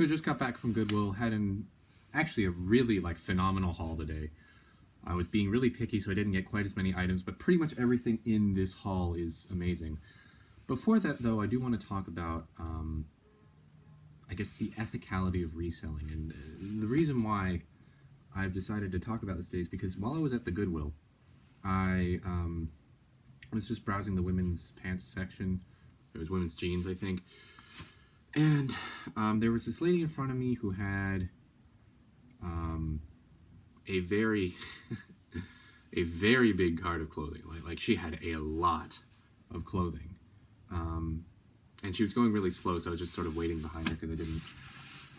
So I just got back from Goodwill, had actually a really phenomenal haul today. I was being really picky, so I didn't get quite as many items, but pretty much everything in this haul is amazing. Before that, though, I do want to talk about, I guess, the ethicality of reselling. And the reason why I've decided to talk about this today is because while I was at the Goodwill, I was just browsing the women's pants section. It was women's jeans, I think. And there was this lady in front of me who had a very, a very big cart of clothing. Like she had a lot of clothing. And she was going really slow, so I was just sort of waiting behind her because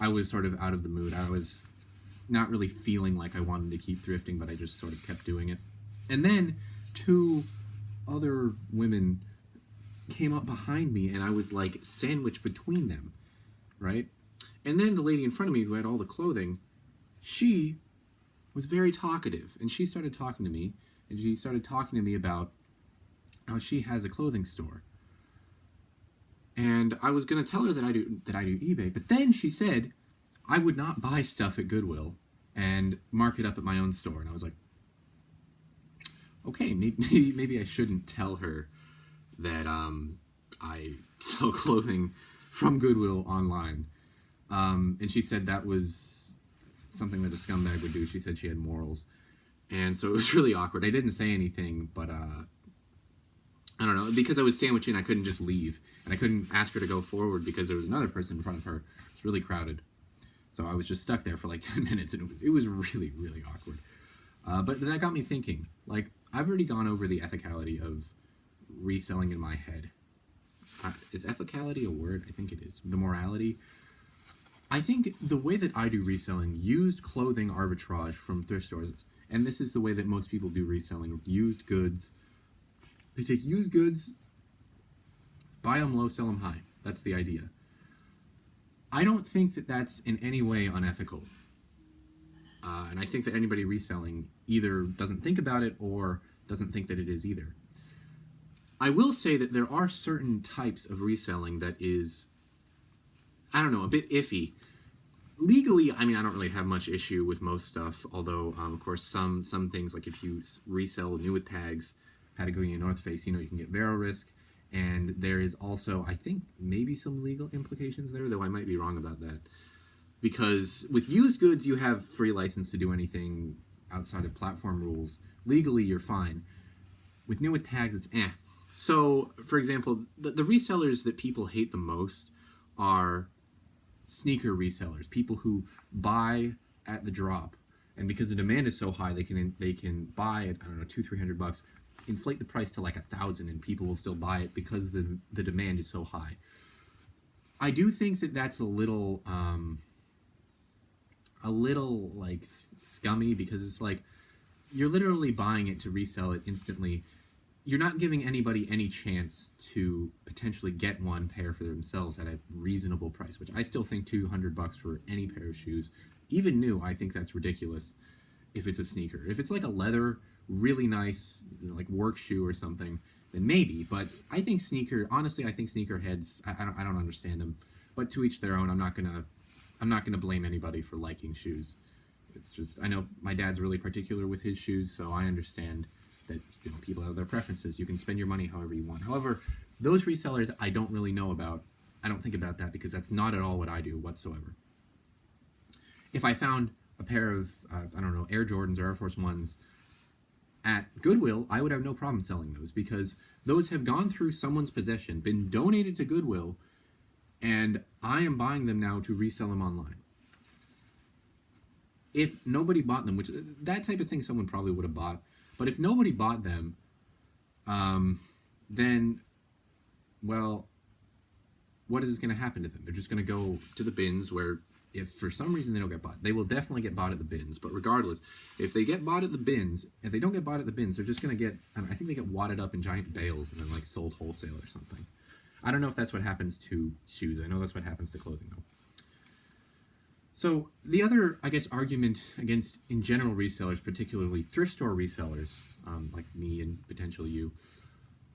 I was sort of out of the mood. I was not really feeling like I wanted to keep thrifting, but I just sort of kept doing it. And then two other women came up behind me, and I was like sandwiched between them, right? And then the lady in front of me who had all the clothing, she was very talkative, and she started talking to me, and she started talking to me about how she has a clothing store. And I was going to tell her that I do eBay, but then she said I would not buy stuff at Goodwill and mark it up at my own store. And I was like, okay, maybe I shouldn't tell her that I sell clothing from Goodwill online. And she said that was something that a scumbag would do. She said she had morals. And so it was really awkward. I didn't say anything, but I don't know, because I was sandwiching, I couldn't just leave. And I couldn't ask her to go forward because there was another person in front of her. It's really crowded. So I was just stuck there for like 10 minutes, and it was really, really awkward. But that got me thinking. Like, I've already gone over the ethicality of reselling in my head. Is ethicality a word? I think it is. The morality. I think the way that I do reselling, used clothing arbitrage from thrift stores, and this is the way that most people do reselling, used goods. They take used goods, buy them low, sell them high. That's the idea. I don't think that that's in any way unethical. And I think that anybody reselling either doesn't think about it or doesn't think that it is either. I will say that there are certain types of reselling that is, I don't know, a bit iffy. Legally, I mean, I don't really have much issue with most stuff, although, of course, some things, like if you resell new with tags, Patagonia North Face, you can get Vero risk, and there is also, I think, maybe some legal implications there, though I might be wrong about that. Because with used goods, you have free license to do anything outside of platform rules. Legally, you're fine. With new with tags, it's eh. So, for example, the resellers that people hate the most are sneaker resellers, people who buy at the drop, and because the demand is so high, they can buy it, I don't know, $200-300, inflate the price to like 1,000, and people will still buy it because the demand is so high. I do think that that's a little like scummy, because it's like you're literally buying it to resell it instantly. You're not giving anybody any chance to potentially get one pair for themselves at a reasonable price, which I still think $200 for any pair of shoes, even new, I think that's ridiculous if it's a sneaker. If it's like a leather, really nice, like work shoe or something, then maybe. But I think honestly, I think sneakerheads, I don't understand them. But to each their own. I'm not gonna blame anybody for liking shoes. It's just, I know my dad's really particular with his shoes, so I understand that people have their preferences. You can spend your money however you want. However, those resellers I don't really know about. I don't think about that because that's not at all what I do whatsoever. If I found a pair of, I don't know, Air Jordans or Air Force Ones at Goodwill, I would have no problem selling those, because those have gone through someone's possession, been donated to Goodwill, and I am buying them now to resell them online. If nobody bought them, which that type of thing someone probably would have bought, but if nobody bought them, then, well, what is going to happen to them? They're just going to go to the bins, where if for some reason they don't get bought, they will definitely get bought at the bins. But regardless, if they get bought at the bins, if they don't get bought at the bins, they're just going to get, I think they get wadded up in giant bales and then like sold wholesale or something. I don't know if that's what happens to shoes. I know that's what happens to clothing, though. So the other, I guess, argument against, in general, resellers, particularly thrift store resellers, like me and potentially you,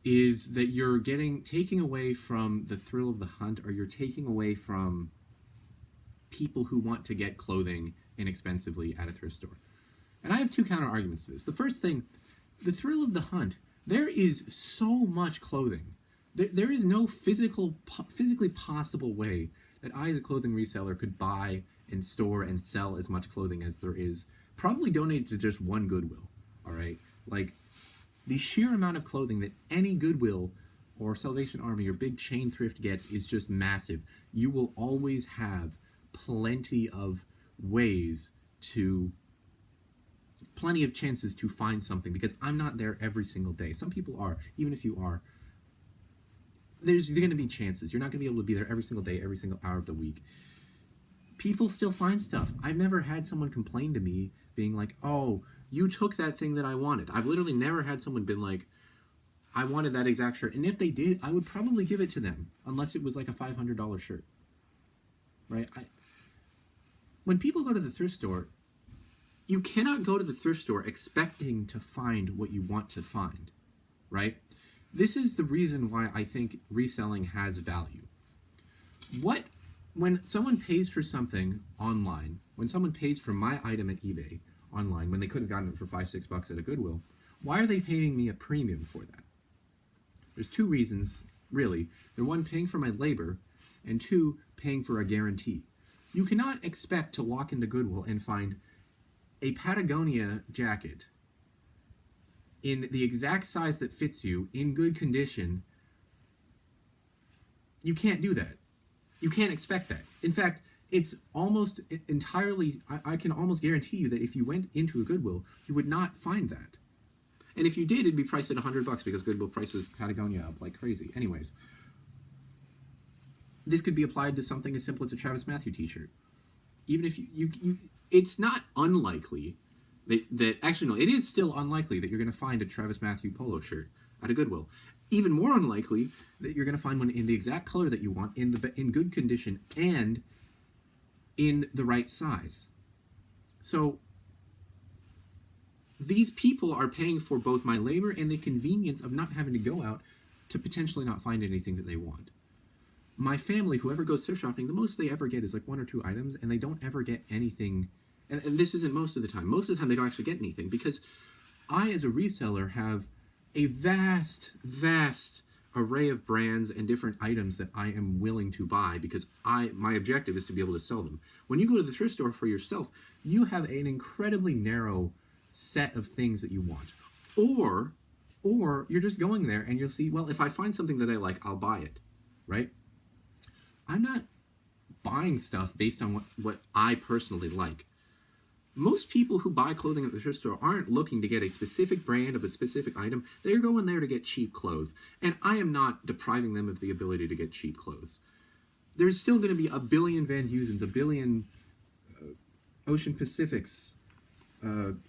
is that you're taking away from the thrill of the hunt, or you're taking away from people who want to get clothing inexpensively at a thrift store. And I have two counter arguments to this. The first thing, the thrill of the hunt, there is so much clothing. There is no physically possible way that I, as a clothing reseller, could buy and store and sell as much clothing as there is, probably donated to just one Goodwill, all right? Like, the sheer amount of clothing that any Goodwill or Salvation Army or big chain thrift gets is just massive. You will always have plenty of chances to find something, because I'm not there every single day. Some people are. Even if you are, there's going to be chances. You're not going to be able to be there every single day, every single hour of the week. People still find stuff. I've never had someone complain to me being like, oh, you took that thing that I wanted. I've literally never had someone been like, I wanted that exact shirt. And if they did, I would probably give it to them, unless it was like a $500 shirt, right? When people go to the thrift store, you cannot go to the thrift store expecting to find what you want to find, right? This is the reason why I think reselling has value. When someone pays for something online, when someone pays for my item at eBay online, when they could have gotten it for $5-6 at a Goodwill, why are they paying me a premium for that? There's two reasons, really. They're one, paying for my labor, and two, paying for a guarantee. You cannot expect to walk into Goodwill and find a Patagonia jacket in the exact size that fits you, in good condition. You can't do that. You can't expect that. In fact, it's almost entirely, I can almost guarantee you that if you went into a Goodwill, you would not find that. And if you did, it'd be priced at $100 because Goodwill prices Patagonia up like crazy. Anyways, this could be applied to something as simple as a Travis Mathew t-shirt. Even if it's not unlikely that actually, no, it is still unlikely that you're going to find a Travis Mathew polo shirt at a Goodwill. Even more unlikely that you're going to find one in the exact color that you want, in good condition, and in the right size. So these people are paying for both my labor and the convenience of not having to go out to potentially not find anything that they want. My family, whoever goes thrift shopping, the most they ever get is like 1 or 2 items, and they don't ever get anything. And this isn't most of the time. Most of the time, they don't actually get anything, because I, as a reseller, have a vast array of brands and different items that I am willing to buy, because my objective is to be able to sell them. When you go to the thrift store for yourself, you have an incredibly narrow set of things that you want. Or you're just going there and you'll see, well, if I find something that I like, I'll buy it, right? I'm not buying stuff based on what I personally like. Most people who buy clothing at the thrift store aren't looking to get a specific brand of a specific item. They're going there to get cheap clothes. And I am not depriving them of the ability to get cheap clothes. There's still going to be a billion Van Heusens, a billion Ocean Pacifics, Hanes,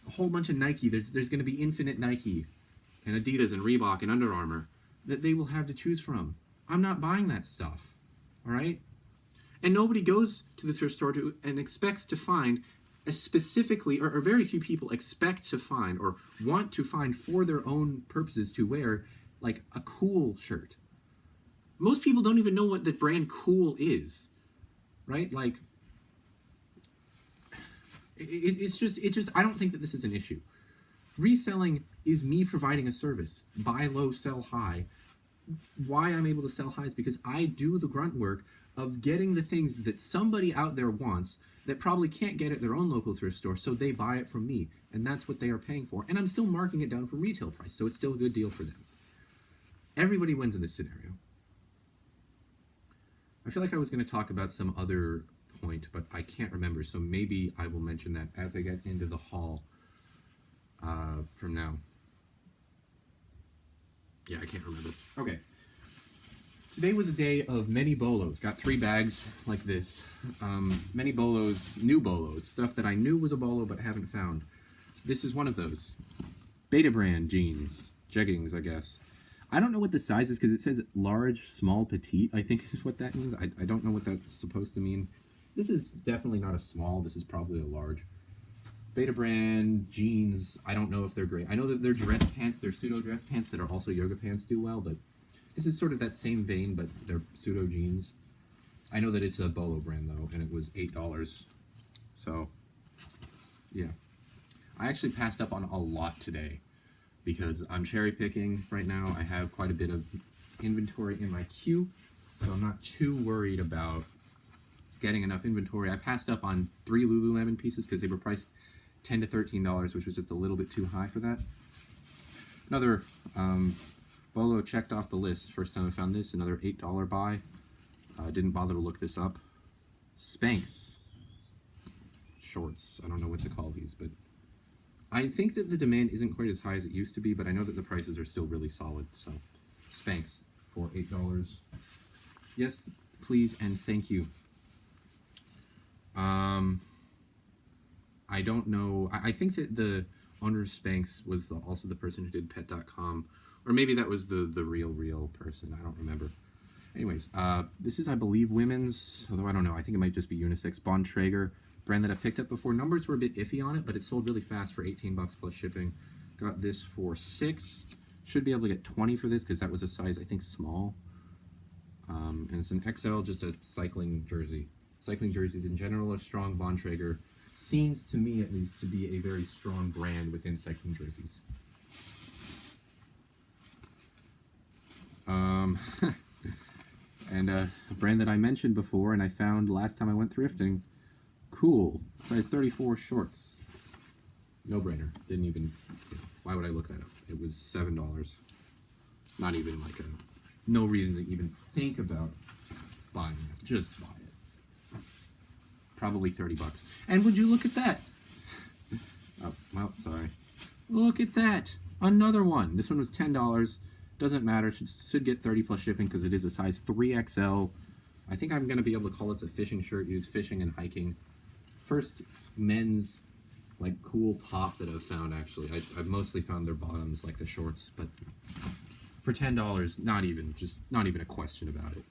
a whole bunch of Nike. There's going to be infinite Nike and Adidas and Reebok and Under Armour that they will have to choose from. I'm not buying that stuff, all right? And nobody goes to the thrift store and expects to find specifically, or very few people expect to find or want to find for their own purposes to wear, like a cool shirt. Most people don't even know what the brand Cool is, right? Like, it's just, I don't think that this is an issue. Reselling is me providing a service. Buy low, sell high. Why I'm able to sell high is because I do the grunt work of getting the things that somebody out there wants that probably can't get at their own local thrift store, so they buy it from me, and that's what they are paying for. And I'm still marking it down for retail price, so it's still a good deal for them. Everybody wins in this scenario. I feel like I was going to talk about some other point, but I can't remember, so maybe I will mention that as I get into the haul from now. Yeah, I can't remember. Okay. Today was a day of many bolos. Got 3 bags like this. Many bolos, new bolos, stuff that I knew was a bolo but haven't found. This is one of those. Beta brand jeans. Jeggings, I guess. I don't know what the size is because it says large, small, petite, I think is what that means. I don't know what that's supposed to mean. This is definitely not a small. This is probably a large. Beta brand jeans. I don't know if they're great. I know that they're dress pants. They're pseudo dress pants that are also yoga pants do well, but this is sort of that same vein, but they're pseudo jeans. I know that it's a Bolo brand though, and it was $8. So, yeah. I actually passed up on a lot today because I'm cherry picking right now. I have quite a bit of inventory in my queue, so I'm not too worried about getting enough inventory. I passed up on 3 Lululemon pieces because they were priced $10 to $13, which was just a little bit too high for that. Another Bolo checked off the list. First time I found this. Another $8 buy. Didn't bother to look this up. Spanx shorts. I don't know what to call these, but I think that the demand isn't quite as high as it used to be, but I know that the prices are still really solid. So, Spanx for $8. Yes, please, and thank you. I don't know. I think that the owner of Spanx was also the person who did Pet.com, or maybe that was the real person. I don't remember. Anyways, this is, I believe, women's, although I don't know. I think it might just be unisex. Bontrager, brand that I picked up before. Numbers were a bit iffy on it, but it sold really fast for $18 plus shipping. Got this for $6. Should be able to get 20 for this because that was a size, I think, small. And it's an XL, just a cycling jersey. Cycling jerseys in general are strong. Bontrager seems to me, at least, to be a very strong brand within cycling jerseys. And a brand that I mentioned before and I found last time I went thrifting, Cool, size 34 shorts. No brainer. Didn't even, why would I look that up? It was $7. Not even like no reason to even think about buying it. Just buy it. Probably $30. And would you look at that? Oh, well, sorry. Look at that. Another one. This one was $10. Doesn't matter. Should get 30 plus shipping because it is a size 3XL. I think I'm going to be able to call this a fishing shirt. Used fishing and hiking. First men's like cool top that I've found, actually. I've mostly found their bottoms, like the shorts, but for $10, not even a question about it.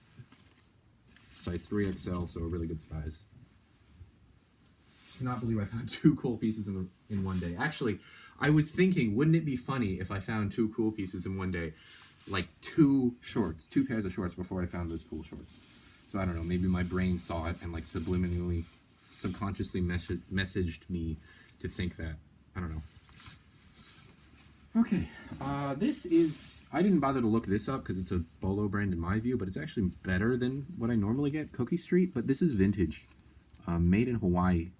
Size 3XL, so a really good size. Cannot believe I found 2 cool pieces in one day. Actually, I was thinking, wouldn't it be funny if I found 2 cool pieces in one day? Like 2 pairs of shorts before I found those cool shorts. So I don't know, maybe my brain saw it and like subliminally, subconsciously messaged me to think that. I don't know. Okay, this is, I didn't bother to look this up because it's a Bolo brand in my view, but it's actually better than what I normally get, Cookie Street, but this is vintage, made in Hawaii,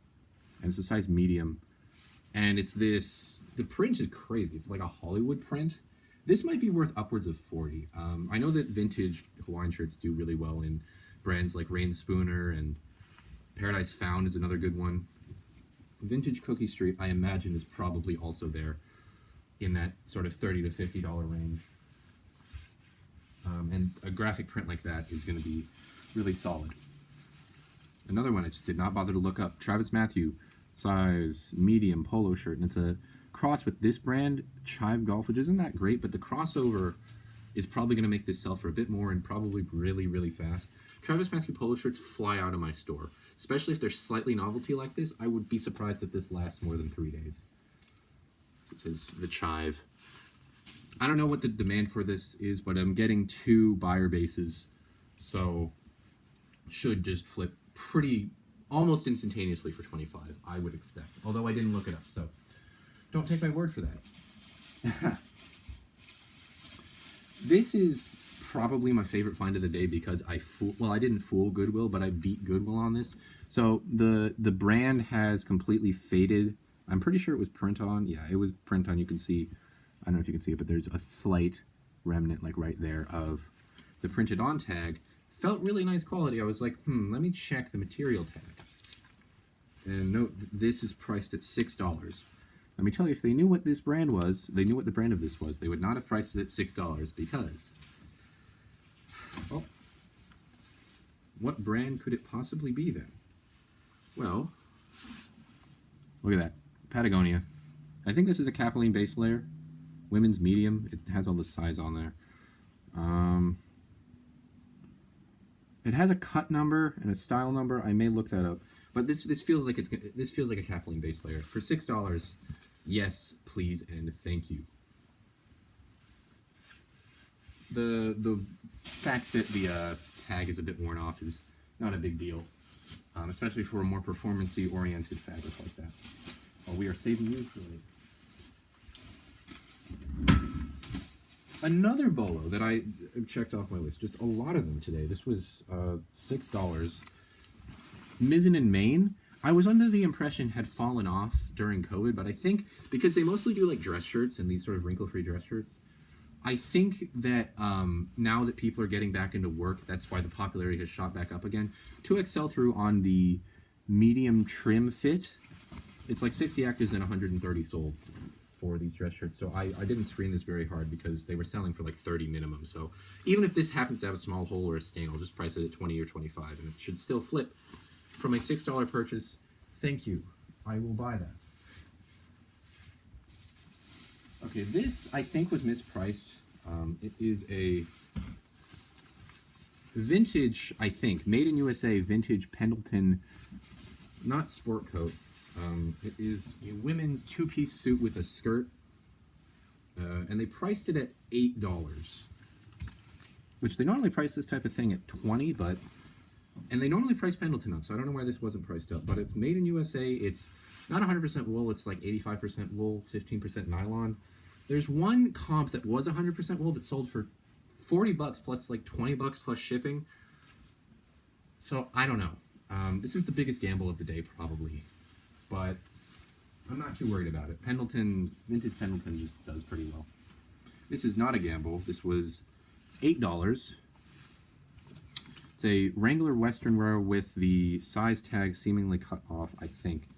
and it's a size medium, and it's this, the print is crazy, it's like a Hollywood print. This might be worth upwards of $40. I know that vintage Hawaiian shirts do really well in brands like Rain Spooner, and Paradise Found is another good one. Vintage Cookie Street, I imagine, is probably also there in that sort of $30 to $50 range. And a graphic print like that is going to be really solid. Another one I just did not bother to look up. Travis Mathew, size medium polo shirt. And it's a cross with this brand, Chive Golf, which isn't that great, but the crossover is probably going to make this sell for a bit more and probably really, really fast. Travis Mathew polo shirts fly out of my store. Especially if they're slightly novelty like this, I would be surprised if this lasts more than 3 days. It says the Chive. I don't know what the demand for this is, but I'm getting 2 buyer bases, so should just flip pretty, almost instantaneously for 25, I would expect. Although I didn't look it up, so don't take my word for that. This is probably my favorite find of the day because I didn't fool Goodwill, but I beat Goodwill on this. So the brand has completely faded. I'm pretty sure it was print on. Yeah, it was print on. You can see, I don't know if you can see it, but there's a slight remnant like right there of the printed on tag. Felt really nice quality. I was like, let me check the material tag. And note, this is priced at $6. Let me tell you, if they knew what this brand was, they knew what the brand of this was, they would not have priced it at $6 because, well, what brand could it possibly be then? Well, look at that. Patagonia. I think this is a Capilene base layer. Women's medium. It has all the size on there. It has a cut number and a style number. I may look that up. But this feels like a Capilene base layer. For $6, yes, please, and thank you. The fact that the tag is a bit worn off is not a big deal, especially for a more performance-y oriented fabric like that. Well, we are saving you for later. Another bolo that I checked off my list, just a lot of them today. This was $6. Mizzen in Maine. I was under the impression had fallen off during COVID, but I think because they mostly do like dress shirts and these sort of wrinkle-free dress shirts, I think that now that people are getting back into work, that's why the popularity has shot back up again. 2X sell-through on the medium trim fit. It's like 60 actives and 130 solds for these dress shirts. So I didn't screen this very hard because they were selling for like 30 minimum. So even if this happens to have a small hole or a stain, I'll just price it at 20 or 25 and it should still flip. From a $6 purchase, thank you. I will buy that. Okay, this I think was mispriced. It is a vintage, I think, made in USA vintage Pendleton, not sport coat. It is a women's two-piece suit with a skirt, and they priced it at $8, which they normally price this type of thing at $20, but and they normally price Pendleton up, so I don't know why this wasn't priced up, but it's made in USA. It's not 100% wool, it's like 85% wool, 15% nylon. There's one comp that was 100% wool that sold for $40 plus like $20 plus shipping. So I don't know. This is the biggest gamble of the day probably, but I'm not too worried about it. Pendleton, vintage Pendleton just does pretty well. This is not a gamble. This was $8. It's a Wrangler Western wear with the size tag seemingly cut off, I think.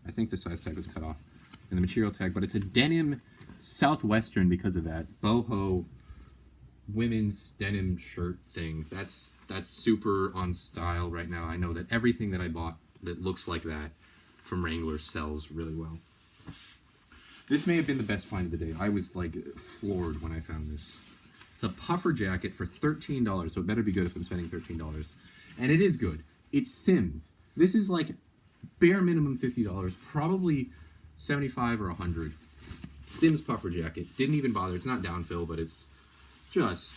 I think the size tag was cut off in the material tag, but it's a denim Southwestern because of that. Boho women's denim shirt thing. That's super on style right now. I know that everything that I bought that looks like that from Wrangler sells really well. This may have been the best find of the day. I was like floored when I found this. It's a puffer jacket for $13, so it better be good if I'm spending $13. And it is good. It's Sims. This is like bare minimum $50, probably $75 or $100. Sims puffer jacket. Didn't even bother. It's not downfill, but it's just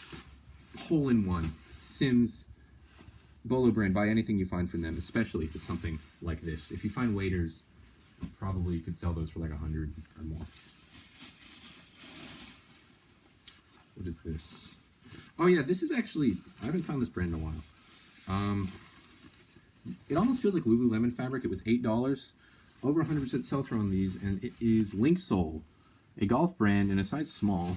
hole in one. Sims Bolo brand. Buy anything you find from them, especially if it's something like this. If you find waders, probably you could sell those for like $100 or more. What is this? Oh yeah, this is actually, I haven't found this brand in a while. It almost feels like Lululemon fabric. It was $8. Over 100% sell-through on these, and it is Link Sole, a golf brand in a size small.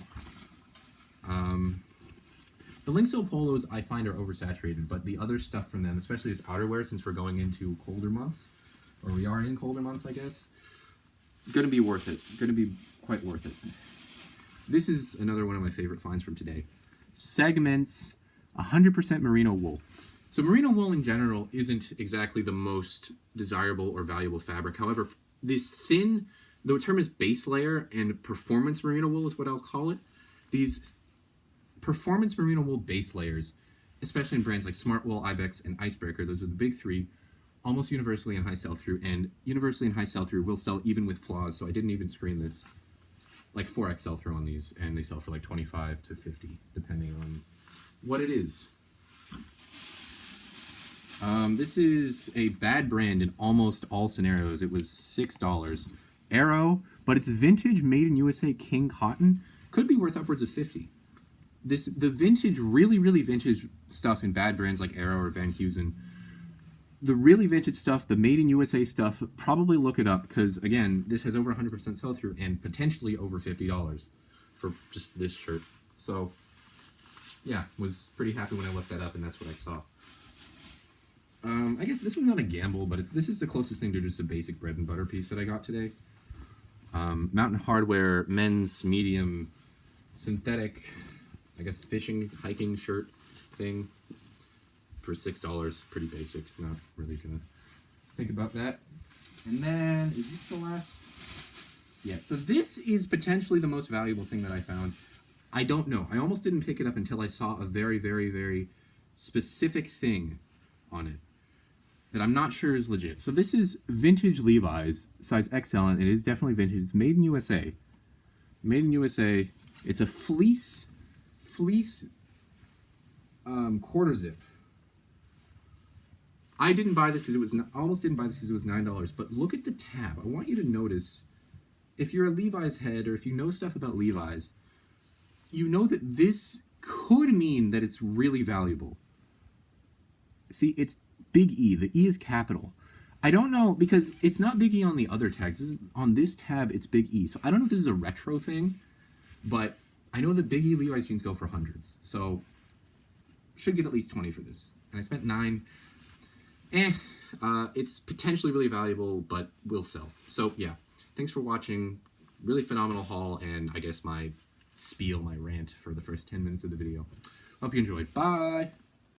The Link Sole polos I find are oversaturated, but the other stuff from them, especially this outerwear, since we're going into colder months, or we are in colder months, I guess, gonna be worth it. Gonna be quite worth it. This is another one of my favorite finds from today. Segments, 100% merino wool. So merino wool in general isn't exactly the most desirable or valuable fabric. However, this thin, the term is base layer, and performance merino wool is what I'll call it. These performance merino wool base layers, especially in brands like Smartwool, Ibex, and Icebreaker, those are the big three, almost universally in high sell-through, and universally in high sell-through will sell even with flaws, so I didn't even screen this. Like 4X sell-through on these, and they sell for like 25 to 50, depending on what it is. This is a bad brand in almost all scenarios. It was $6. Arrow, but it's vintage, made in USA King cotton. Could be worth upwards of 50. The vintage, really, really vintage stuff in bad brands like Arrow or Van Heusen, the really vintage stuff, the made in USA stuff, probably look it up because, again, this has over 100% sell-through and potentially over $50 for just this shirt. So, yeah, was pretty happy when I looked that up, and that's what I saw. I guess this one's not a gamble, but this is the closest thing to just a basic bread and butter piece that I got today. Mountain Hardwear men's medium synthetic, I guess, fishing, hiking shirt thing for $6. Pretty basic. Not really gonna think about that. And then, is this the last? Yeah, so this is potentially the most valuable thing that I found. I don't know. I almost didn't pick it up until I saw a very, very, very specific thing on it that I'm not sure is legit. So this is vintage Levi's, size XL, and it is definitely vintage. It's made in USA. Made in USA. It's a fleece quarter zip. I didn't buy this because it was almost didn't buy this because it was $9. But look at the tab. I want you to notice, if you're a Levi's head or if you know stuff about Levi's, you know that this could mean that it's really valuable. See, it's big E. The E is capital. I don't know, because it's not big E on the other tags. On this tab, it's big E. So I don't know if this is a retro thing, but I know the big E Levi's jeans go for hundreds. So should get at least 20 for this. And I spent 9. It's potentially really valuable, but will sell. So yeah, thanks for watching. Really phenomenal haul, and I guess my spiel, my rant for the first 10 minutes of the video. Hope you enjoyed. Bye!